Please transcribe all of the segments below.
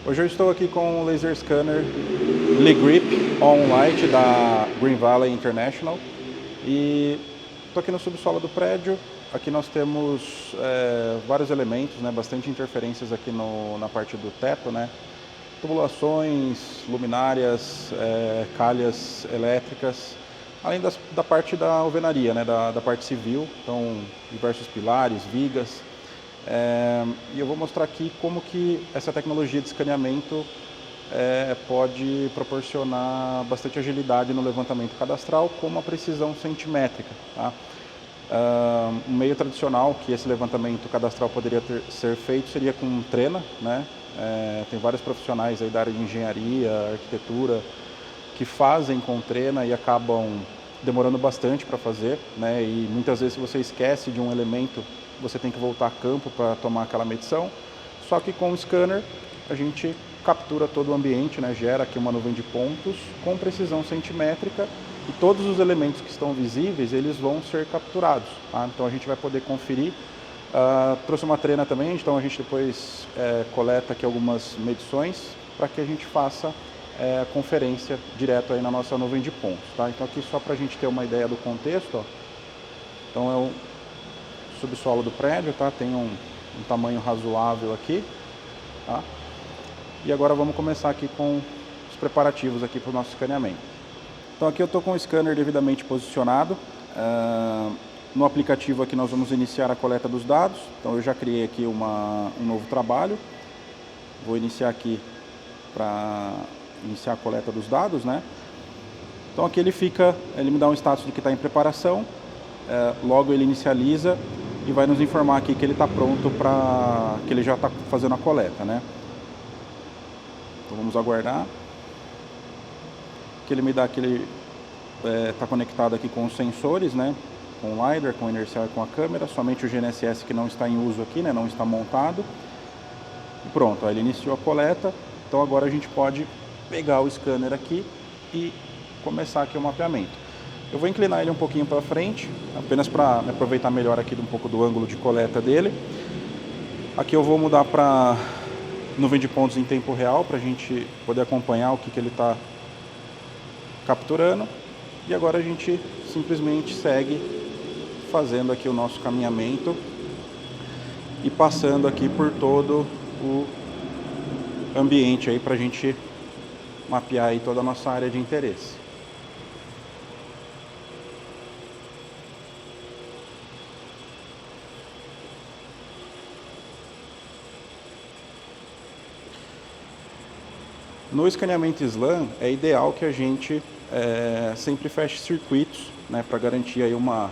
Hoje eu estou aqui com o laser scanner LeGrip On Light da Green Valley International e estou aqui no subsolo do prédio. Aqui nós temos vários elementos, né, bastante interferências aqui na parte do teto, né, tubulações, luminárias, calhas elétricas, além da parte da alvenaria, né, da parte civil, então diversos pilares, vigas. E eu vou mostrar aqui como que essa tecnologia de escaneamento pode proporcionar bastante agilidade no levantamento cadastral com uma precisão centimétrica. Tá? Um meio tradicional que esse levantamento cadastral poderia ser feito seria com trena, né? Tem vários profissionais aí da área de engenharia, arquitetura, que fazem com trena e acabam demorando bastante para fazer, né? E muitas vezes se você esquece de um elemento, você tem que voltar a campo para tomar aquela medição. Só que com o scanner a gente captura todo o ambiente, né? Gera aqui uma nuvem de pontos com precisão centimétrica e todos os elementos que estão visíveis eles vão ser capturados. Tá? Então a gente vai poder conferir. Trouxe uma trena também, então a gente depois coleta aqui algumas medições para que a gente faça a conferência direto aí na nossa nuvem de pontos. Tá? Então aqui só para a gente ter uma ideia do contexto, ó. Então é o subsolo do prédio, tá? Tem um tamanho razoável aqui, tá? E agora vamos começar aqui com os preparativos aqui para o nosso escaneamento. Então aqui eu estou com o scanner devidamente posicionado. No aplicativo aqui nós vamos iniciar a coleta dos dados. Então eu já criei aqui um novo trabalho. Vou iniciar aqui para iniciar a coleta dos dados, né? Então aqui ele me dá um status de que está em preparação. Logo ele inicializa e vai nos informar aqui que ele está pronto que ele já está fazendo a coleta, né? Então vamos aguardar. Que ele me dá que ele está conectado aqui com os sensores, né? Com o LiDAR, com o inercial e com a câmera. Somente o GNSS que não está em uso aqui, né? Não está montado. E pronto, ó, ele iniciou a coleta. Então agora a gente pode pegar o scanner aqui e começar aqui o mapeamento. Eu vou inclinar ele um pouquinho para frente, apenas para me aproveitar melhor aqui um pouco do ângulo de coleta dele. Aqui eu vou mudar para nuvem de pontos em tempo real, para a gente poder acompanhar o que ele está capturando. E agora a gente simplesmente segue fazendo aqui o nosso caminhamento e passando aqui por todo o ambiente aí para a gente mapear aí toda a nossa área de interesse. No escaneamento SLAM é ideal que a gente sempre feche circuitos, né, para garantir aí uma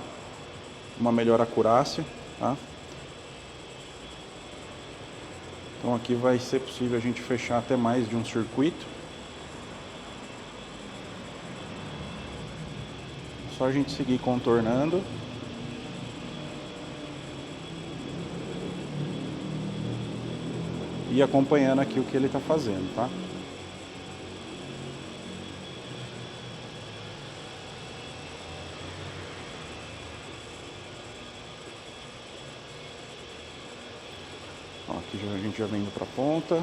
melhor acurácia. Tá? Então aqui vai ser possível a gente fechar até mais de um circuito. Só a gente seguir contornando. E acompanhando aqui o que ele está fazendo, tá? Ó, aqui a gente já vem para a ponta.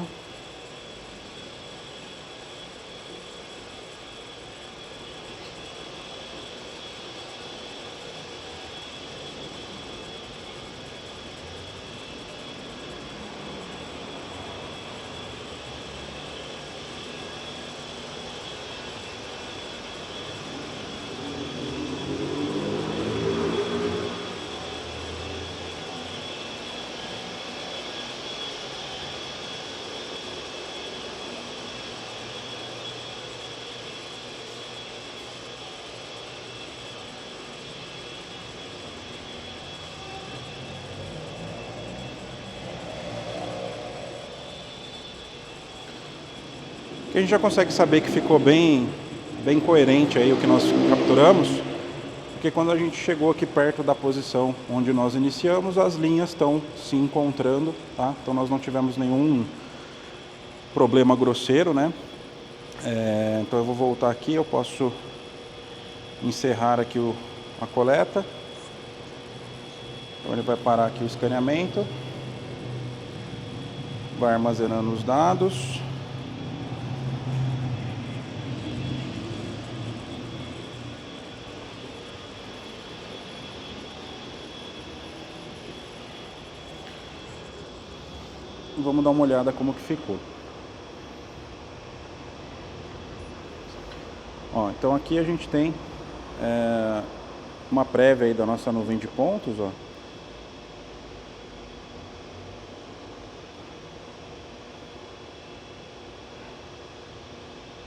Que a gente já consegue saber que ficou bem coerente aí o que nós capturamos, porque quando a gente chegou aqui perto da posição onde nós iniciamos, as linhas estão se encontrando, tá? Então nós não tivemos nenhum problema grosseiro, né? Então eu vou voltar aqui, eu posso encerrar aqui a coleta. Então ele vai parar aqui o escaneamento, vai armazenando os dados. e vamos dar uma olhada como que ficou. Ó, então aqui a gente tem uma prévia aí da nossa nuvem de pontos, ó.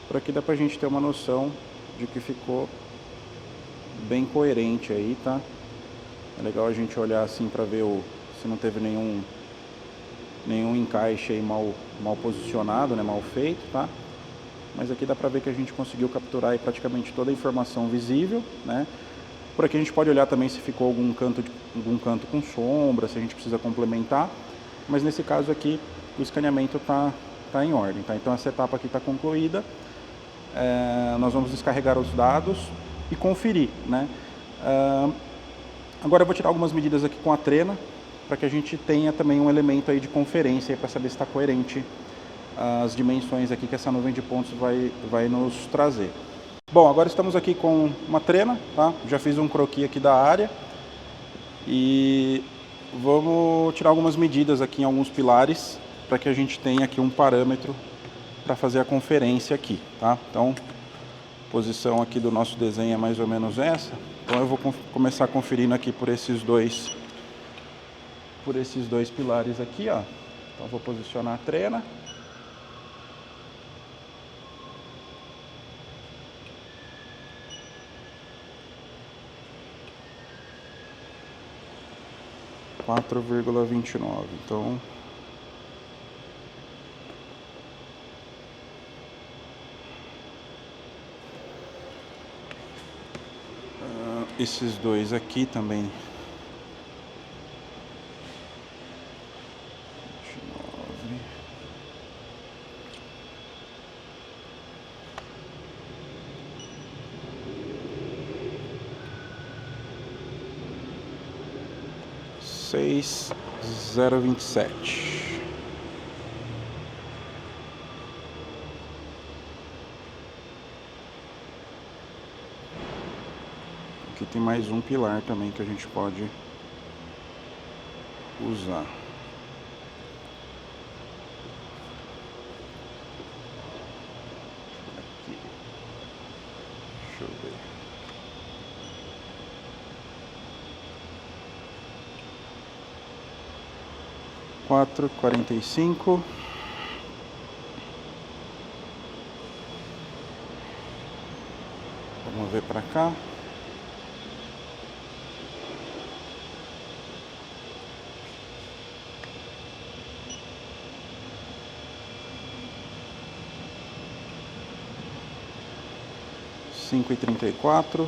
Por aqui dá pra gente ter uma noção de que ficou bem coerente aí, tá? É legal a gente olhar assim pra ver se não teve nenhum encaixe aí mal posicionado, né, mal feito, tá? Mas aqui dá pra ver que a gente conseguiu capturar aí praticamente toda a informação visível, né? Por aqui a gente pode olhar também se ficou algum canto com sombra, se a gente precisa complementar. Mas nesse caso aqui o escaneamento tá em ordem, tá? Então essa etapa aqui está concluída. Nós vamos descarregar os dados e conferir, né? Agora eu vou tirar algumas medidas aqui com a trena, para que a gente tenha também um elemento aí de conferência para saber se está coerente as dimensões aqui que essa nuvem de pontos vai nos trazer. Bom, agora estamos aqui com uma trena, tá? Já fiz um croquis aqui da área e vamos tirar algumas medidas aqui em alguns pilares para que a gente tenha aqui um parâmetro para fazer a conferência aqui, tá? Então, a posição aqui do nosso desenho é mais ou menos essa. Então eu vou começar conferindo aqui por esses dois pilares aqui, ó. Então vou posicionar a trena. (4,29). Então esses dois aqui também. 29. (6,027). Aqui tem mais um pilar também que a gente pode usar. Aqui. Deixa eu ver. (4,45). Vamos ver para cá. (5,34).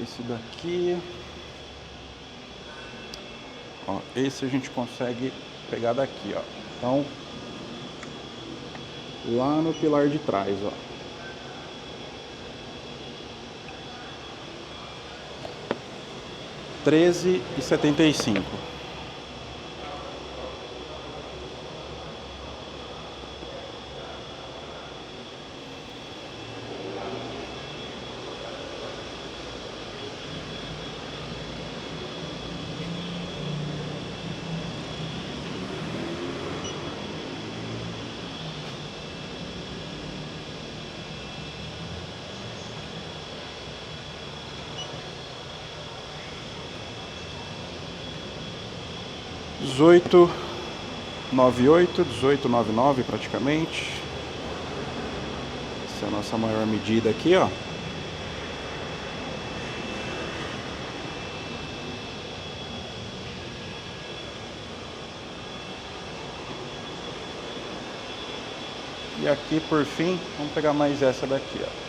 Esse daqui, ó, esse a gente consegue pegar daqui, ó. Então, lá no pilar de trás, ó. (13,75). (18,98), 18,99 praticamente. Essa é a nossa maior medida aqui, ó. E aqui por fim, vamos pegar mais essa daqui, ó.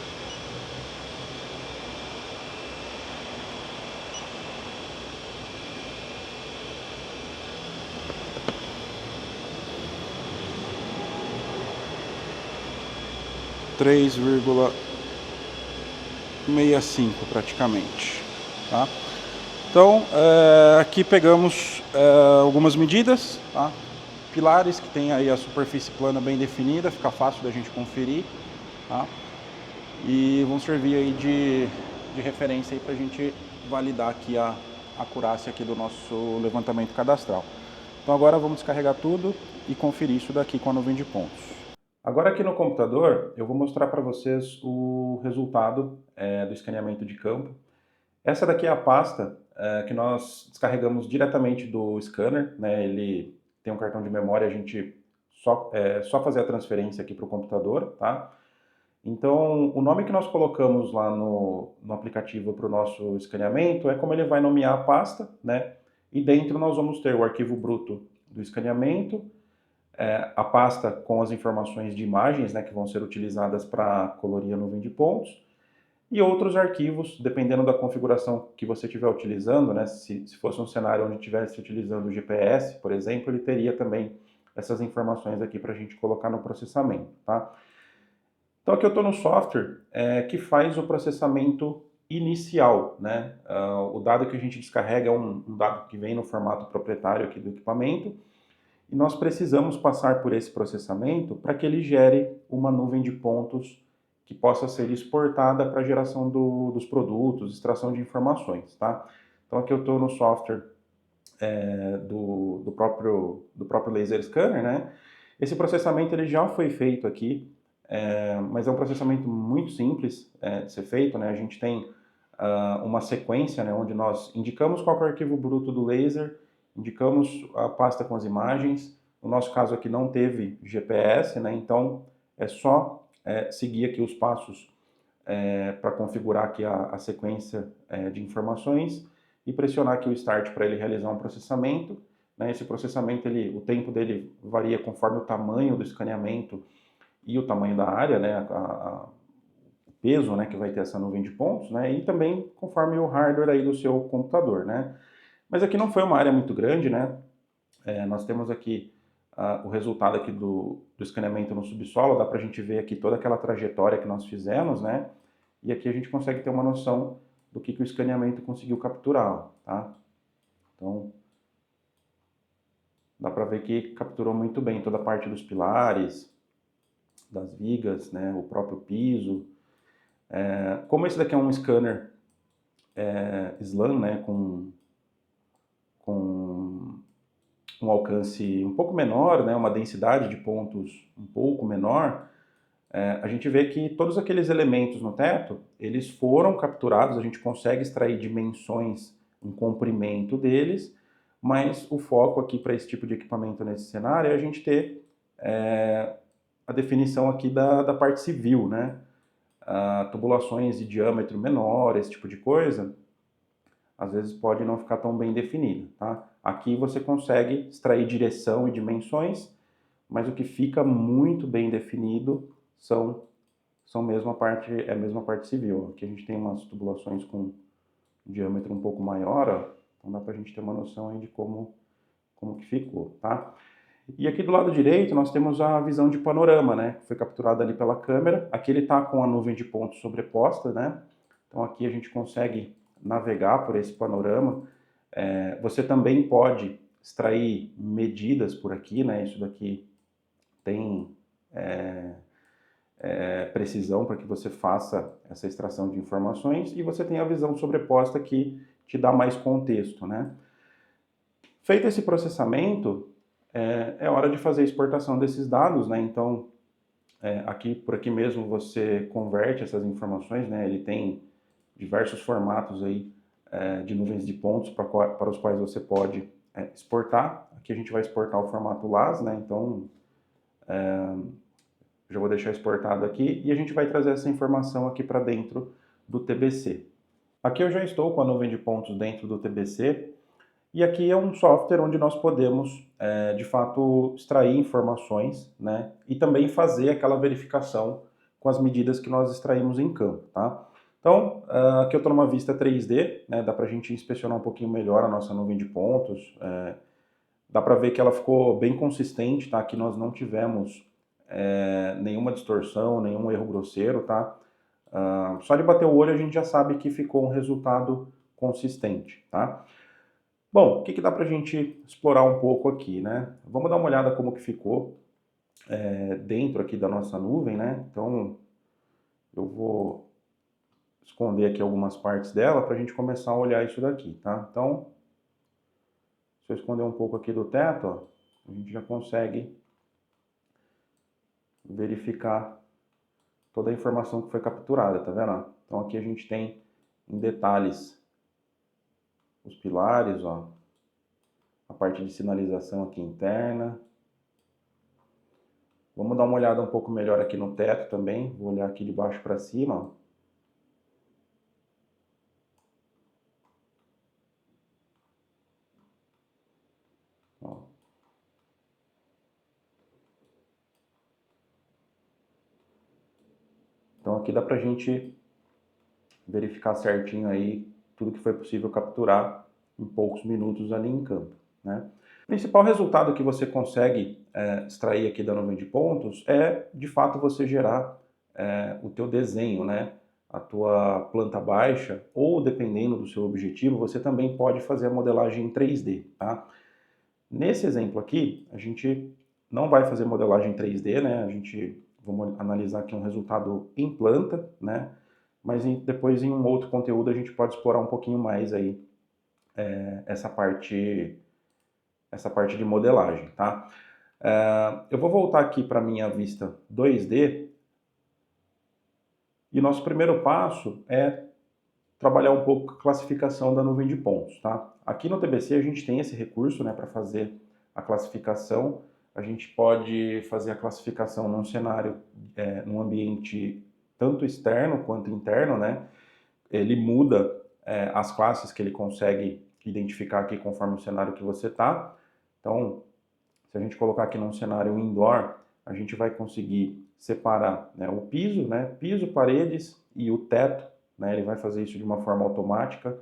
(3,65 praticamente, tá? Então, aqui pegamos algumas medidas, tá? Pilares que tem aí a superfície plana bem definida, fica fácil da gente conferir, tá? E vão servir aí de referência para a gente validar aqui a acurácia aqui do nosso levantamento cadastral. Então agora vamos descarregar tudo e conferir isso daqui com a nuvem de pontos. Agora aqui no computador eu vou mostrar para vocês o resultado do escaneamento de campo. Essa daqui é a pasta que nós descarregamos diretamente do scanner, né? Ele tem um cartão de memória, a gente só fazer a transferência aqui para o computador, tá? Então, o nome que nós colocamos lá no aplicativo para o nosso escaneamento é como ele vai nomear a pasta, né? E dentro nós vamos ter o arquivo bruto do escaneamento, a pasta com as informações de imagens, né, que vão ser utilizadas para colorir a nuvem de pontos, e outros arquivos, dependendo da configuração que você estiver utilizando, né? Se fosse um cenário onde estivesse utilizando o GPS, por exemplo, ele teria também essas informações aqui para a gente colocar no processamento, tá? Então aqui eu estou no software que faz o processamento inicial, né? O dado que a gente descarrega é um dado que vem no formato proprietário aqui do equipamento, e nós precisamos passar por esse processamento para que ele gere uma nuvem de pontos que possa ser exportada para a geração dos produtos, extração de informações, tá? Então aqui eu estou no software do próprio laser scanner, né? Esse processamento ele já foi feito aqui, mas é um processamento muito simples de ser feito, né? A gente tem uma sequência, né, onde nós indicamos qual é o arquivo bruto do laser, indicamos a pasta com as imagens. No nosso caso aqui não teve GPS, né? Então é só seguir aqui os passos para configurar aqui a sequência de informações e pressionar aqui o Start para ele realizar um processamento, né? Esse processamento, o tempo dele varia conforme o tamanho do escaneamento e o tamanho da área, né? O peso, né, que vai ter essa nuvem de pontos, né? E também conforme o hardware aí do seu computador, né? Mas aqui não foi uma área muito grande, né? Nós temos aqui o resultado aqui do escaneamento no subsolo, dá para a gente ver aqui toda aquela trajetória que nós fizemos, né? E aqui a gente consegue ter uma noção do que o escaneamento conseguiu capturar, tá? Então, dá para ver que capturou muito bem toda a parte dos pilares, das vigas, né? O próprio piso. Como esse daqui é um scanner SLAM, né? Com um alcance um pouco menor, né? Uma densidade de pontos um pouco menor, a gente vê que todos aqueles elementos no teto, eles foram capturados, a gente consegue extrair dimensões, um comprimento deles, mas o foco aqui para esse tipo de equipamento nesse cenário é a gente ter a definição aqui da parte civil, né? Tubulações de diâmetro menor, esse tipo de coisa, às vezes pode não ficar tão bem definida, tá? Aqui você consegue extrair direção e dimensões, mas o que fica muito bem definido são a mesma parte civil. Aqui a gente tem umas tubulações com um diâmetro um pouco maior, ó, então dá para a gente ter uma noção aí de como que ficou, tá? E aqui do lado direito nós temos a visão de panorama, né? Que foi capturada ali pela câmera. Aqui ele está com a nuvem de pontos sobreposta, né? Então aqui a gente consegue navegar por esse panorama. Você também pode extrair medidas por aqui, né? Isso daqui tem precisão para que você faça essa extração de informações, e você tem a visão sobreposta que te dá mais contexto, né? Feito esse processamento, é hora de fazer a exportação desses dados, né? Então, por aqui mesmo você converte essas informações, né? Ele tem diversos formatos aí de nuvens de pontos para os quais você pode exportar. Aqui a gente vai exportar o formato LAS, né? Então, já vou deixar exportado aqui e a gente vai trazer essa informação aqui para dentro do TBC. Aqui eu já estou com a nuvem de pontos dentro do TBC e aqui é um software onde nós podemos, de fato, extrair informações, né, e também fazer aquela verificação com as medidas que nós extraímos em campo, tá? Então, aqui eu estou numa vista 3D, né, dá para a gente inspecionar um pouquinho melhor a nossa nuvem de pontos, dá para ver que ela ficou bem consistente, tá? Aqui nós não tivemos nenhuma distorção, nenhum erro grosseiro, tá? Só de bater o olho a gente já sabe que ficou um resultado consistente, tá? Bom, o que dá para a gente explorar um pouco aqui, né? Vamos dar uma olhada como que ficou dentro aqui da nossa nuvem, né? Então, eu vou esconder aqui algumas partes dela para a gente começar a olhar isso daqui, tá? Então, se eu esconder um pouco aqui do teto, ó, a gente já consegue verificar toda a informação que foi capturada, tá vendo? Então aqui a gente tem em detalhes os pilares, ó, a parte de sinalização aqui interna. Vamos dar uma olhada um pouco melhor aqui no teto também. Vou olhar aqui de baixo para cima, ó. Ó. Então aqui dá pra gente verificar certinho aí tudo que foi possível capturar em poucos minutos ali em campo, né? O principal resultado que você consegue extrair aqui da nuvem de pontos é, de fato, você gerar o teu desenho, né? A tua planta baixa, ou dependendo do seu objetivo, você também pode fazer a modelagem em 3D, tá? Nesse exemplo aqui, a gente não vai fazer modelagem em 3D, né? Vamos analisar aqui um resultado em planta, né? Mas depois em um outro conteúdo a gente pode explorar um pouquinho mais aí essa parte de modelagem, tá? Eu vou voltar aqui para minha vista 2D e nosso primeiro passo é trabalhar um pouco a classificação da nuvem de pontos, tá? Aqui no TBC a gente tem esse recurso, né, para fazer a classificação. A gente pode fazer a classificação num cenário, num ambiente tanto externo quanto interno, né? Ele muda as classes que ele consegue identificar aqui conforme o cenário que você está. Então, se a gente colocar aqui num cenário indoor, a gente vai conseguir separar, né, o piso, né, piso, paredes e o teto, né, ele vai fazer isso de uma forma automática,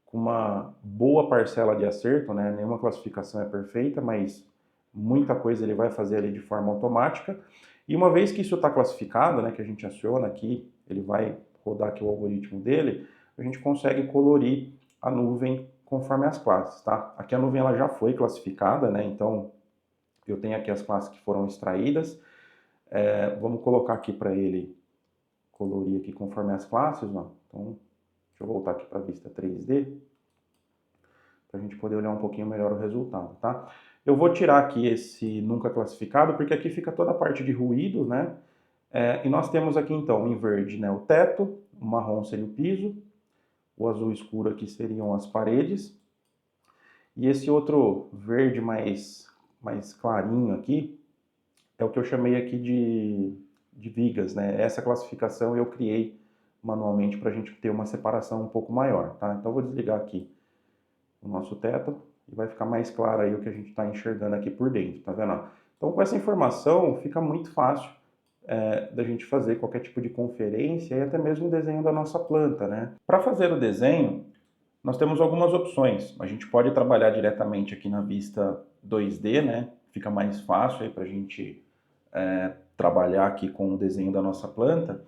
com uma boa parcela de acerto, né, nenhuma classificação é perfeita, mas muita coisa ele vai fazer ali de forma automática. E uma vez que isso está classificado, né, que a gente aciona aqui, ele vai rodar aqui o algoritmo dele, a gente consegue colorir a nuvem conforme as classes, tá? Aqui a nuvem ela já foi classificada, né, então eu tenho aqui as classes que foram extraídas. Vamos colocar aqui para ele colorir aqui conforme as classes, ó. Então, deixa eu voltar aqui para a vista 3D, para a gente poder olhar um pouquinho melhor o resultado, tá? Eu vou tirar aqui esse nunca classificado, porque aqui fica toda a parte de ruído, né? E nós temos aqui então em verde, né, o teto, o marrom seria o piso, o azul escuro aqui seriam as paredes, e esse outro verde mais clarinho aqui é o que eu chamei aqui de vigas, né? Essa classificação eu criei manualmente para a gente ter uma separação um pouco maior, tá? Então eu vou desligar aqui o nosso teto e vai ficar mais claro aí o que a gente está enxergando aqui por dentro, tá vendo? Então com essa informação fica muito fácil da gente fazer qualquer tipo de conferência e até mesmo o desenho da nossa planta, né? Para fazer o desenho, nós temos algumas opções. A gente pode trabalhar diretamente aqui na vista 2D, né? Fica mais fácil aí para a gente trabalhar aqui com o desenho da nossa planta.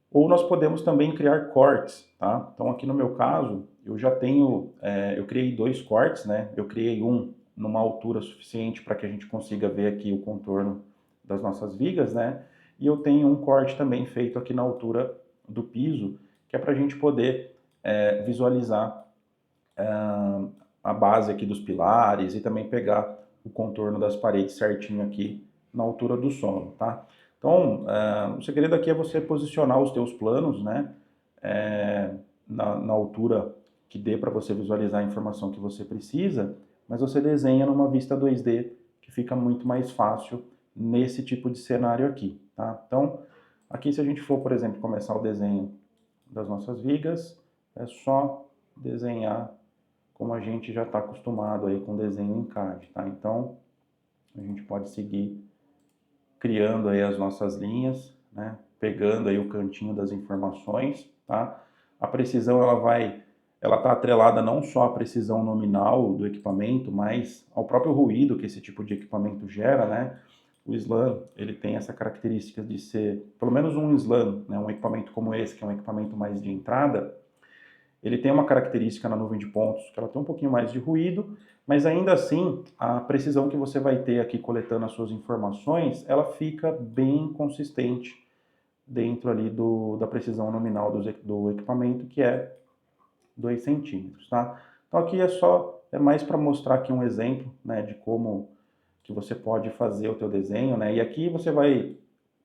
Ou nós podemos também criar cortes, tá? Então aqui no meu caso, eu já tenho, eu criei 2 cortes, né? Eu criei um numa altura suficiente para que a gente consiga ver aqui o contorno das nossas vigas, né? E eu tenho um corte também feito aqui na altura do piso, que é para a gente poder visualizar a base aqui dos pilares e também pegar o contorno das paredes certinho aqui na altura do solo, tá? Então, o segredo aqui é você posicionar os teus planos, né, na altura que dê para você visualizar a informação que você precisa, mas você desenha numa vista 2D que fica muito mais fácil nesse tipo de cenário aqui, tá? Então, aqui se a gente for, por exemplo, começar o desenho das nossas vigas, é só desenhar como a gente já está acostumado aí com desenho em CAD, tá? Então, a gente pode seguir criando aí as nossas linhas, né? Pegando aí o cantinho das informações, tá? A precisão ela está atrelada não só à precisão nominal do equipamento, mas ao próprio ruído que esse tipo de equipamento gera, né? O SLAM, ele tem essa característica de ser, pelo menos um SLAM, né? Um equipamento como esse, que é um equipamento mais de entrada, Ele tem uma característica na nuvem de pontos, que ela tem um pouquinho mais de ruído, mas ainda assim, a precisão que você vai ter aqui coletando as suas informações, ela fica bem consistente dentro ali da precisão nominal do equipamento, que é 2 centímetros, tá? Então aqui é mais para mostrar aqui um exemplo, né, de como que você pode fazer o teu desenho, né? E aqui você vai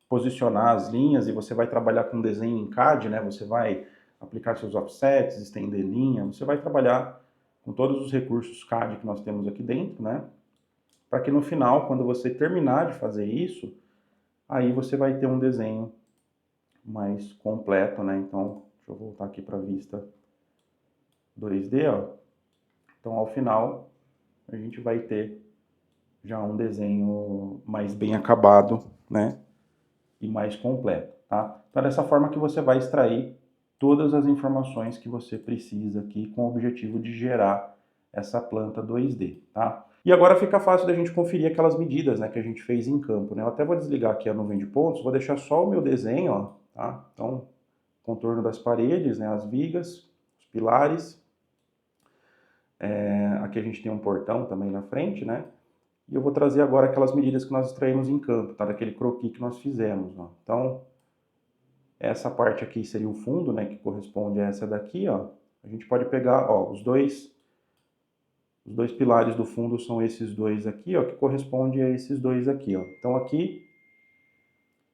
posicionar as linhas e você vai trabalhar com desenho em CAD, né? Você vai aplicar seus offsets, estender linha, você vai trabalhar com todos os recursos CAD que nós temos aqui dentro, né? Para que no final, quando você terminar de fazer isso, aí você vai ter um desenho mais completo, né? Então, deixa eu voltar aqui para a vista 2D, ó. Então, ao final, a gente vai ter já um desenho mais bem acabado, né? E mais completo, tá? Então, é dessa forma que você vai extrair todas as informações que você precisa aqui com o objetivo de gerar essa planta 2D, tá? E agora fica fácil da gente conferir aquelas medidas, né, que a gente fez em campo, né? Eu até vou desligar aqui a nuvem de pontos, vou deixar só o meu desenho, ó, tá? Então, contorno das paredes, né, as vigas, os pilares. Aqui a gente tem um portão também na frente, né? E eu vou trazer agora aquelas medidas que nós extraímos em campo, tá? Daquele croquis que nós fizemos, ó. Então, essa parte aqui seria o fundo, né, que corresponde a essa daqui, ó. A gente pode pegar, ó, os dois pilares do fundo são esses dois aqui, ó, que corresponde a esses dois aqui, ó. Então aqui,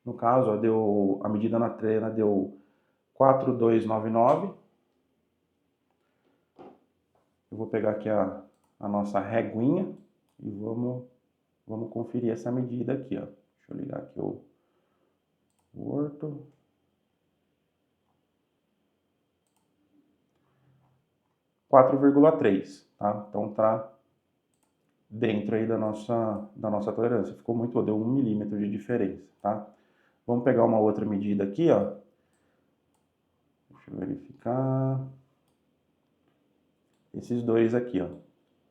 no caso, ó, a medida na trena deu 4,299. Eu vou pegar aqui a nossa reguinha e vamos conferir essa medida aqui, ó. Deixa eu ligar aqui o orto. 4,3, tá? Então tá dentro aí da nossa tolerância. Ficou muito, deu 1 milímetro de diferença, tá? Vamos pegar uma outra medida aqui, ó. Deixa eu verificar. Esses dois aqui, ó.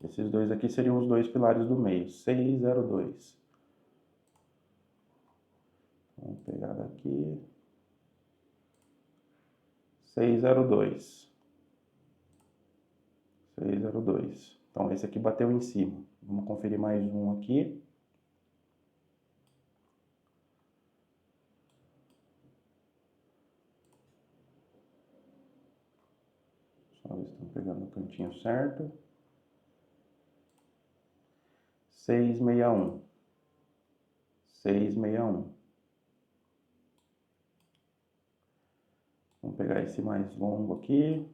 Esses dois aqui seriam os dois pilares do meio, 602. Vamos pegar daqui. 602. 602. Então esse aqui bateu em cima. Vamos conferir mais um aqui. Só ver se estão pegando no cantinho certo. 661. 661. Vamos pegar esse mais longo aqui.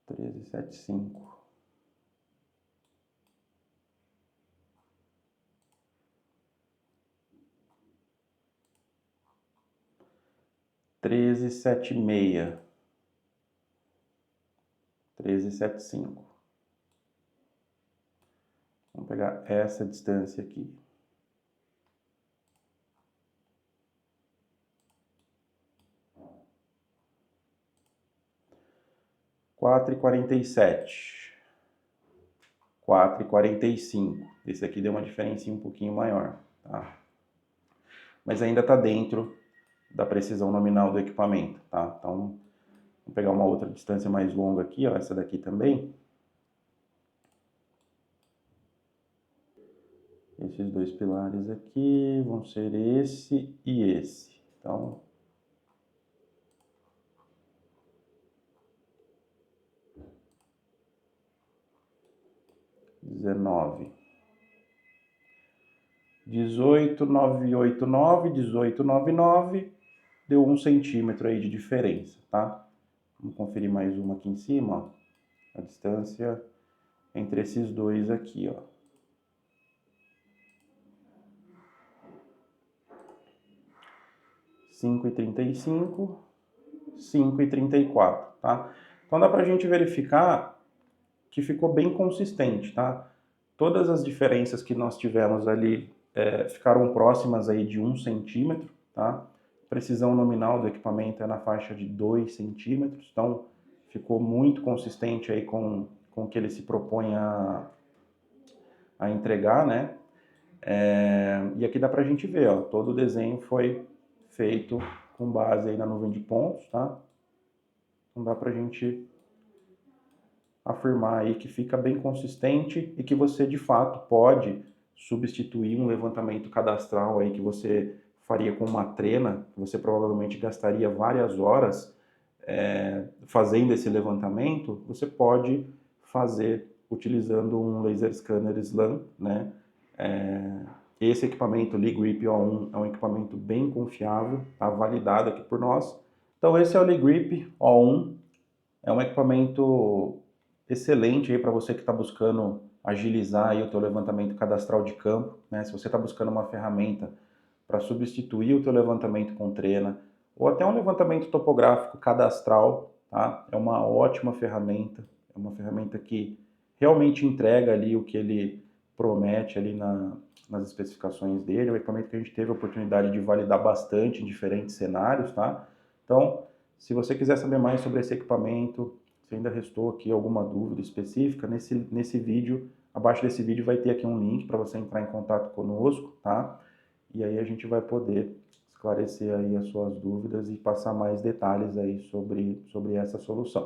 Treze, sete, cinco. 1376. 1375. Vamos pegar essa distância aqui. 4,47. 4,45. Esse aqui deu uma diferença um pouquinho maior, tá? Mas ainda está dentro da precisão nominal do equipamento, tá? Então, vamos pegar uma outra distância mais longa aqui, ó, essa daqui também. Esses dois pilares aqui vão ser esse e esse. Então, dezenove. 18,989, 18,99, deu 1 centímetro aí de diferença, tá? Vamos conferir mais uma aqui em cima, ó. A distância entre esses dois aqui, ó. 5,35, 5,34, tá? Então dá pra gente verificar que ficou bem consistente, tá? Todas as diferenças que nós tivemos ali ficaram próximas aí de 1 centímetro, tá? Precisão nominal do equipamento é na faixa de 2 centímetros, então ficou muito consistente aí com o que ele se propõe a a entregar, né? E aqui dá pra gente ver, ó, todo o desenho foi feito com base aí na nuvem de pontos, tá? Então dá pra gente afirmar aí que fica bem consistente e que você de fato pode substituir um levantamento cadastral aí que você faria com uma trena, que você provavelmente gastaria várias horas fazendo esse levantamento, você pode fazer utilizando um laser scanner SLAM, né? Esse equipamento LeeGrip O1 é um equipamento bem confiável, tá validado aqui por nós. Então esse é o LeeGrip O1, é um equipamento excelente aí para você que está buscando agilizar aí o teu levantamento cadastral de campo, né? Se você está buscando uma ferramenta para substituir o teu levantamento com trena ou até um levantamento topográfico cadastral, tá? É uma ótima ferramenta, é uma ferramenta que realmente entrega ali o que ele promete ali nas especificações dele. É um equipamento que a gente teve a oportunidade de validar bastante em diferentes cenários, tá? Então, se você quiser saber mais sobre esse equipamento, se ainda restou aqui alguma dúvida específica, nesse vídeo, abaixo desse vídeo vai ter aqui um link para você entrar em contato conosco, tá? E aí a gente vai poder esclarecer aí as suas dúvidas e passar mais detalhes aí sobre essa solução.